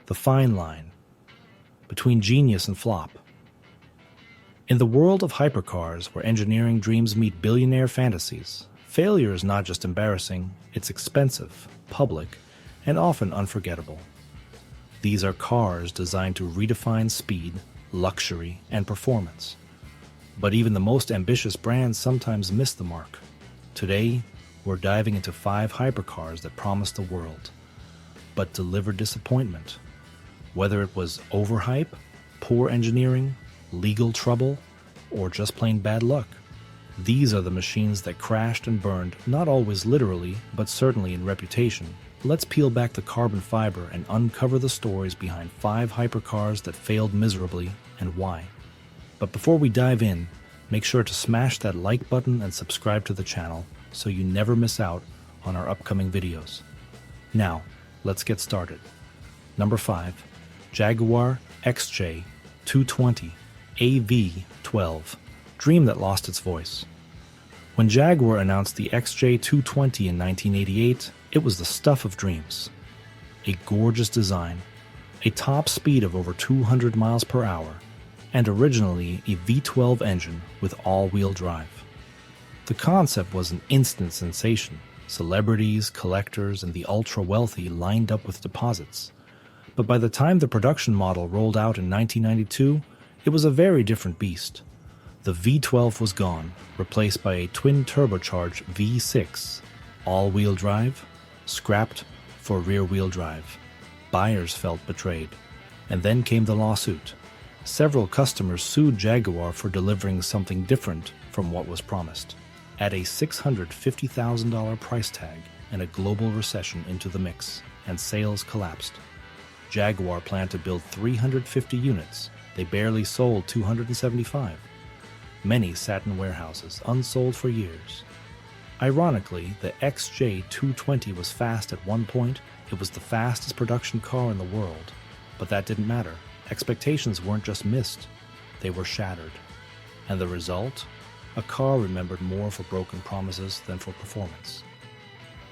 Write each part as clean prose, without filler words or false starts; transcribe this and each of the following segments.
the fine line between genius and flop. In the world of hypercars, where engineering dreams meet billionaire fantasies, failure is not just embarrassing, it's expensive, public, and often unforgettable. These are cars designed to redefine speed, luxury, and performance. But even the most ambitious brands sometimes miss the mark. Today, we're diving into 5 hypercars that promised the world, but delivered disappointment. Whether it was overhype, poor engineering, legal trouble, or just plain bad luck. These are the machines that crashed and burned, not always literally, but certainly in reputation. Let's peel back the carbon fiber and uncover the stories behind 5 hypercars that failed miserably and why. But before we dive in, make sure to smash that like button and subscribe to the channel so you never miss out on our upcoming videos. Now, let's get started. Number 5. Jaguar XJ220 AV12, dream that lost its voice. When Jaguar announced the XJ220 in 1988, it was the stuff of dreams. A gorgeous design, a top speed of over 200 miles per hour, and originally a V12 engine with all-wheel drive. The concept was an instant sensation. Celebrities, collectors, and the ultra-wealthy lined up with deposits. But by the time the production model rolled out in 1992, it was a very different beast. The V12 was gone, replaced by a twin-turbocharged V6. All-wheel drive, scrapped for rear-wheel drive. Buyers felt betrayed. And then came the lawsuit. Several customers sued Jaguar for delivering something different from what was promised. Add a $650,000 price tag and a global recession into the mix, and sales collapsed. Jaguar planned to build 350 units. They barely sold 275. Many sat in warehouses, unsold for years. Ironically, the XJ220 was fast at one point. It was the fastest production car in the world. But that didn't matter. Expectations weren't just missed, they were shattered. And the result? A car remembered more for broken promises than for performance.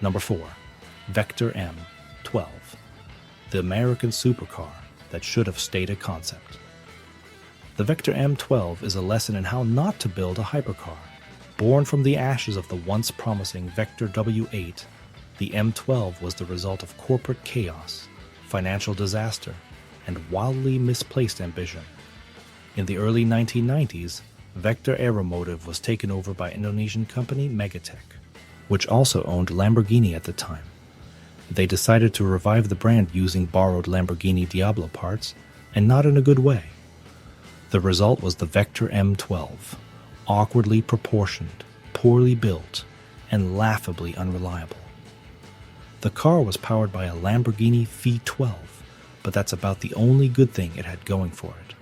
Number 4. Vector M12, the American supercar that should have stayed a concept. The Vector M12 is a lesson in how not to build a hypercar. Born from the ashes of the once promising Vector W8, the M12 was the result of corporate chaos, financial disaster, and wildly misplaced ambition. In the early 1990s, Vector Automotive was taken over by Indonesian company Megatech, which also owned Lamborghini at the time. They decided to revive the brand using borrowed Lamborghini Diablo parts, and not in a good way. The result was the Vector M12, awkwardly proportioned, poorly built, and laughably unreliable. The car was powered by a Lamborghini V12, but that's about the only good thing it had going for it.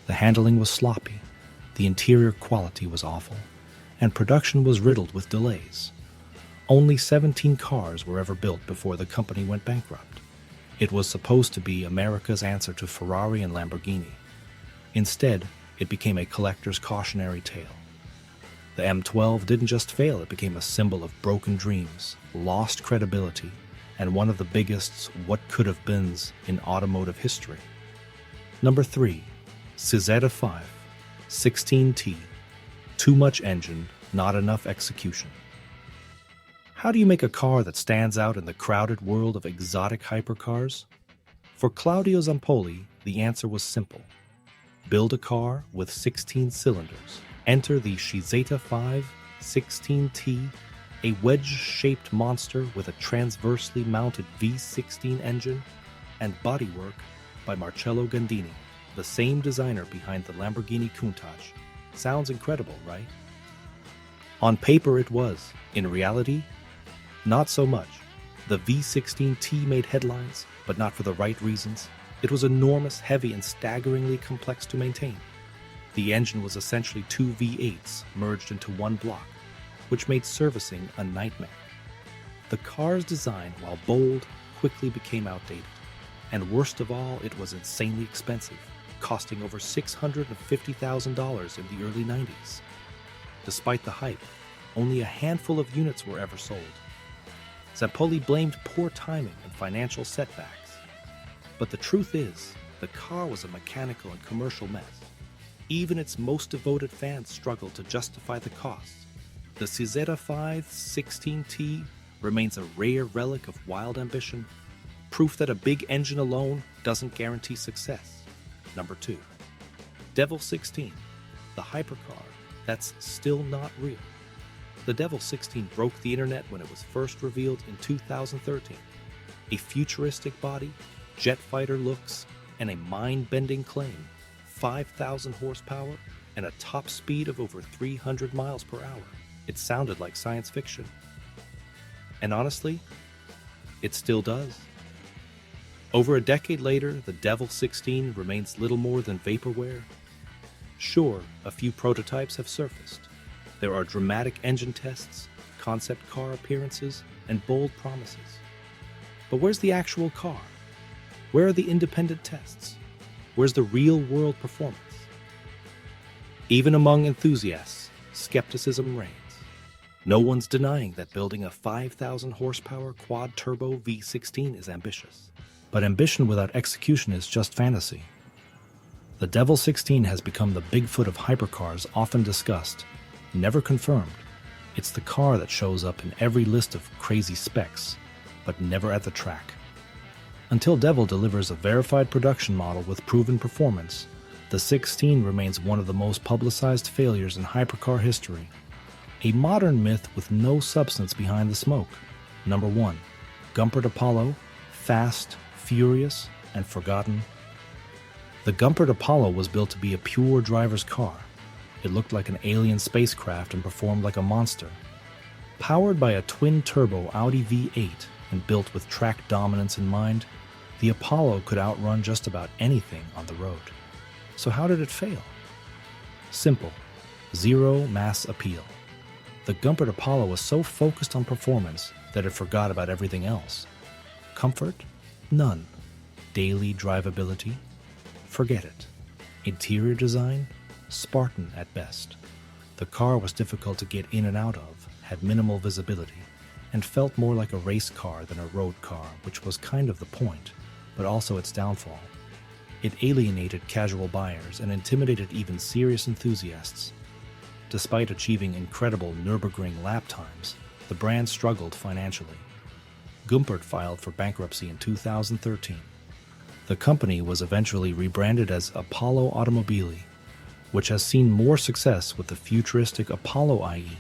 The handling was sloppy, the interior quality was awful, and production was riddled with delays. Only 17 cars were ever built before the company went bankrupt. It was supposed to be America's answer to Ferrari and Lamborghini. Instead, it became a collector's cautionary tale. The M12 didn't just fail, it became a symbol of broken dreams, lost credibility, and one of the biggest what-could-have-beens in automotive history. Number 3. Cizeta 5 16T. Too much engine, not enough execution. How do you make a car that stands out in the crowded world of exotic hypercars? For Claudio Zampoli, the answer was simple. Build a car with 16 cylinders. Enter the Cizeta 5 16T, a wedge-shaped monster with a transversely mounted V16 engine and bodywork by Marcello Gandini, the same designer behind the Lamborghini Countach. Sounds incredible, right? On paper it was. In reality, not so much. The V16T made headlines, but not for the right reasons. It was enormous, heavy, and staggeringly complex to maintain. The engine was essentially 2 V8s merged into one block, which made servicing a nightmare. The car's design, while bold, quickly became outdated. And worst of all, it was insanely expensive, costing over $650,000 in the early 90s. Despite the hype, only a handful of units were ever sold. Zampoli blamed poor timing and financial setbacks. But the truth is, the car was a mechanical and commercial mess. Even its most devoted fans struggled to justify the costs. The CZ 5 16T remains a rare relic of wild ambition, proof that a big engine alone doesn't guarantee success. Number 2. Devil 16, the hypercar that's still not real. The Devil 16 broke the internet when it was first revealed in 2013. A futuristic body, jet fighter looks, and a mind-bending claim, 5,000 horsepower and a top speed of over 300 miles per hour. It sounded like science fiction. And honestly, it still does. Over a decade later, the Devil 16 remains little more than vaporware. Sure, a few prototypes have surfaced. There are dramatic engine tests, concept car appearances, and bold promises. But where's the actual car? Where are the independent tests? Where's the real-world performance? Even among enthusiasts, skepticism reigns. No one's denying that building a 5,000 horsepower quad-turbo V16 is ambitious. But ambition without execution is just fantasy. The Devil 16 has become the Bigfoot of hypercars often discussed, never confirmed. It's the car that shows up in every list of crazy specs, but never at the track. Until Devil delivers a verified production model with proven performance, the 16 remains one of the most publicized failures in hypercar history. A modern myth with no substance behind the smoke. Number 1. Gumpert Apollo, fast, furious, and forgotten. The Gumpert Apollo was built to be a pure driver's car. It looked like an alien spacecraft and performed like a monster. Powered by a twin-turbo Audi V8 and built with track dominance in mind, the Apollo could outrun just about anything on the road. So how did it fail? Simple. Zero mass appeal. The Gumpert Apollo was so focused on performance that it forgot about everything else. Comfort? None. Daily drivability? Forget it. Interior design? Spartan at best. The car was difficult to get in and out of, had minimal visibility, and felt more like a race car than a road car, which was kind of the point, but also its downfall. It alienated casual buyers and intimidated even serious enthusiasts. Despite achieving incredible Nürburgring lap times, the brand struggled financially. Gumpert filed for bankruptcy in 2013. The company was eventually rebranded as Apollo Automobili, which has seen more success with the futuristic Apollo IE,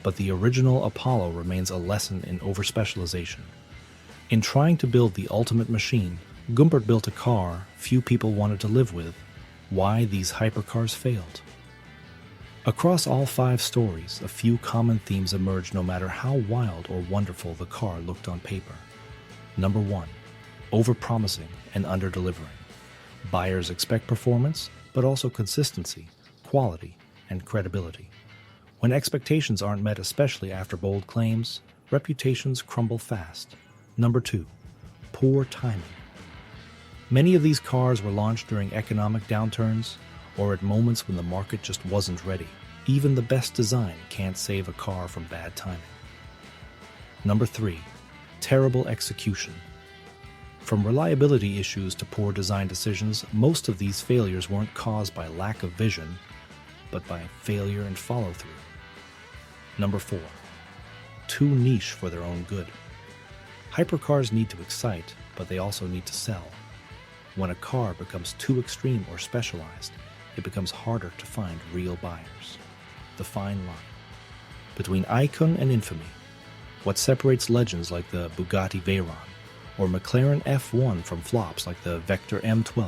but the original Apollo remains a lesson in overspecialization. In trying to build the ultimate machine, Gumpert built a car few people wanted to live with. Why these hypercars failed. Across all 5 stories, a few common themes emerge no matter how wild or wonderful the car looked on paper. Number 1. Overpromising and underdelivering. Buyers expect performance, but also consistency, quality, and credibility. When expectations aren't met, especially after bold claims, reputations crumble fast. Number 2. Poor timing. Many of these cars were launched during economic downturns or at moments when the market just wasn't ready. Even the best design can't save a car from bad timing. Number 3. Terrible execution. From reliability issues to poor design decisions, most of these failures weren't caused by lack of vision, but by failure and follow-through. Number 4. Too niche for their own good. Hypercars need to excite, but they also need to sell. When a car becomes too extreme or specialized, it becomes harder to find real buyers. The fine line between icon and infamy. What separates legends like the Bugatti Veyron, or McLaren F1 from flops like the Vector M12,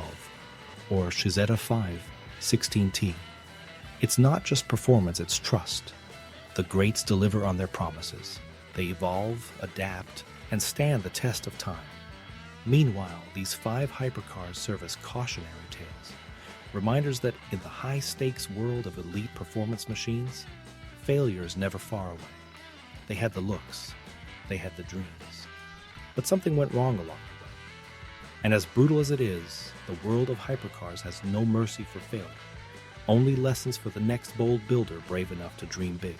or CZ 5 16T. It's not just performance, it's trust. The greats deliver on their promises. They evolve, adapt, and stand the test of time. Meanwhile, these 5 hypercars serve as cautionary tales, reminders that in the high-stakes world of elite performance machines, failure is never far away. They had the looks, they had the dreams, but something went wrong along the way. And as brutal as it is, the world of hypercars has no mercy for failure, only lessons for the next bold builder brave enough to dream big.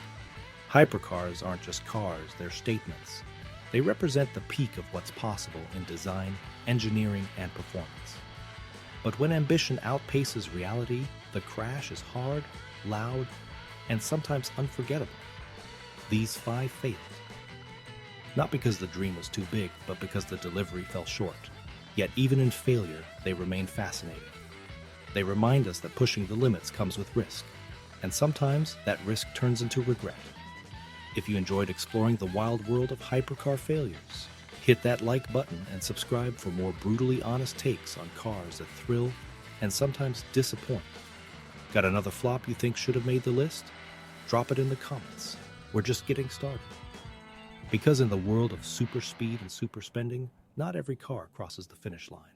Hypercars aren't just cars, they're statements. They represent the peak of what's possible in design, engineering, and performance. But when ambition outpaces reality, the crash is hard, loud, and sometimes unforgettable. These 5 failed. Not because the dream was too big, but because the delivery fell short. Yet even in failure, they remain fascinating. They remind us that pushing the limits comes with risk, and sometimes that risk turns into regret. If you enjoyed exploring the wild world of hypercar failures, hit that like button and subscribe for more brutally honest takes on cars that thrill and sometimes disappoint. Got another flop you think should have made the list? Drop it in the comments. We're just getting started. Because in the world of super speed and super spending, not every car crosses the finish line.